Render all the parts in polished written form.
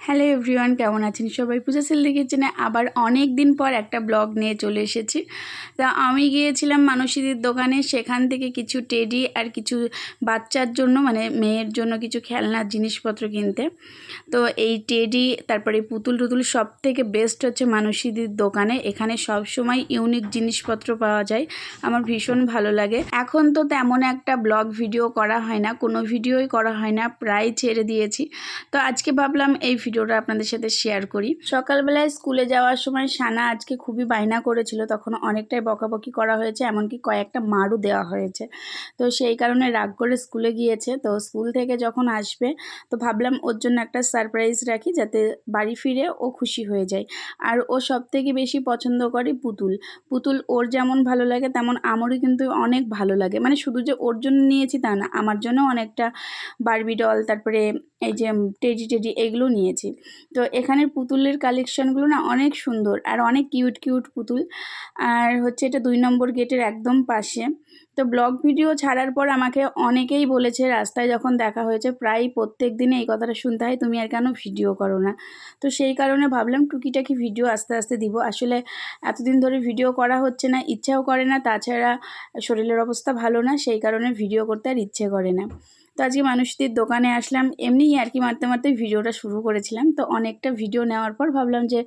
Hello everyone, কেমন আছেন সবাই? পূজা সেলদি কিচেনে আবার অনেক দিন পর একটা ব্লগ নিয়ে চলে এসেছি। তা আমি গিয়েছিলাম মানসীদির দোকানে, সেখান থেকে কিছু টেডি আর কিছু বাচ্চার জন্য মানে মেয়ের জন্য কিছু খেলনার জিনিসপত্র কিনতে। তো এই টেডি তারপরে পুতুল টুতুল সব থেকে বেস্ট হচ্ছে মানসীদির দোকানে। এখানে সব সময় ইউনিক জিনিসপত্র পাওয়া যায়, আমার ভীষণ ভালো লাগে। এখন তো তেমন একটা ব্লগ ভিডিও করা হয় না, কোনো ভিডিওই করা হয় না, প্রায় ছেড়ে দিয়েছি। তো আজকে ভাবলাম এই ভিডিওটা আপনাদের সাথে শেয়ার করি। সকালবেলায় স্কুলে যাওয়ার সময় সানা আজকে খুবই বায়না করেছিল, তখন অনেকটাই বকাবকি করা হয়েছে, এমনকি কয়েকটা মারও দেওয়া হয়েছে। তো সেই কারণে রাগ করে স্কুলে গিয়েছে। তো স্কুল থেকে যখন আসবে তো ভাবলাম ওর জন্য একটা সারপ্রাইজ রাখি, যাতে বাড়ি ফিরে ও খুশি হয়ে যায়। আর ও সবথেকে বেশি পছন্দ করে পুতুল। পুতুল ওর যেমন ভালো লাগে তেমন আমারও কিন্তু অনেক ভালো লাগে। মানে শুধু যে ওর জন্য নিয়েছি তা না, আমার জন্য অনেকটা বারবি ডল, তারপরে এই যে টেডি এগুলো নিয়েছি। তো এখানের পুতুলের কালেকশানগুলো না অনেক সুন্দর আর অনেক কিউট কিউট পুতুল। আর হচ্ছে এটা 2 নম্বর গেটের একদম পাশে। তো ব্লগ ভিডিও ছাড়ার পর আমাকে অনেকেই বলেছে, রাস্তায় যখন দেখা হয়েছে প্রায় প্রত্যেক দিনে এই কথাটা শুনতে হয়, তুমি আর কেন ভিডিও করো না? তো সেই কারণে ভাবলাম টুকিটাকি ভিডিও আস্তে আস্তে দিব। আসলে এতদিন ধরে ভিডিও করা হচ্ছে না, ইচ্ছাও করে না, তাছাড়া শরীরের অবস্থা ভালো না, সেই কারণে ভিডিও করতে আর ইচ্ছে করে না। তো আজকে মানুষদের দোকানে আসলাম, এমনিই আর কি মারতে মারতে ভিডিওটা শুরু করেছিলাম। তো অনেকটা ভিডিও নেওয়ার পর ভাবলাম যে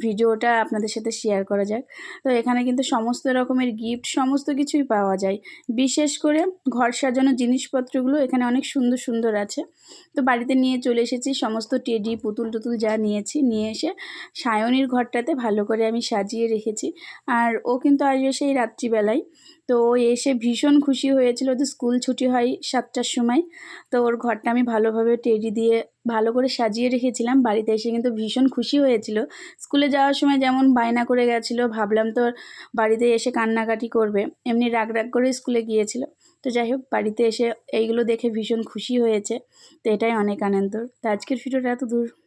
ভিডিওটা আপনাদের সাথে শেয়ার করা যাক। তো এখানে কিন্তু সমস্ত রকমের গিফট সমস্ত কিছুই পাওয়া যায়, বিশেষ করে ঘর সাজানোর জিনিসপত্রগুলো এখানে অনেক সুন্দর সুন্দর আছে। তো বাড়িতে নিয়ে চলে এসেছি সমস্ত টেডি পুতুল টুতুল যা নিয়েছি, নিয়ে এসে সায়নীর ঘরটাতে ভালো করে আমি সাজিয়ে রেখেছি। আর ও কিন্তু আসবে সেই রাত্রিবেলায়। তো ও এসে ভীষণ খুশি হয়েছিল, যে স্কুল ছুটি হয় 7টার সময়। তো ওর ঘরটা আমি ভালোভাবে টেডি দিয়ে ভালো করে সাজিয়ে রেখেছিলাম। বাড়িতে এসে কিন্তু ভীষণ খুশি হয়েছিল। স্কুলে যাওয়ার সময় যেমন বায়না করে গেছিলো, ভাবলাম তো বাড়িতে এসে কান্নাকাটি করবে, এমনি রাগ রাগ করে স্কুলে গিয়েছিল। তো যাই হোক, বাড়িতে এসে এইগুলো দেখে ভীষণ খুশি হয়েছে। তো এটাই অনেক আনন্দ। তো আজকের ভিডিওটা এত দূর।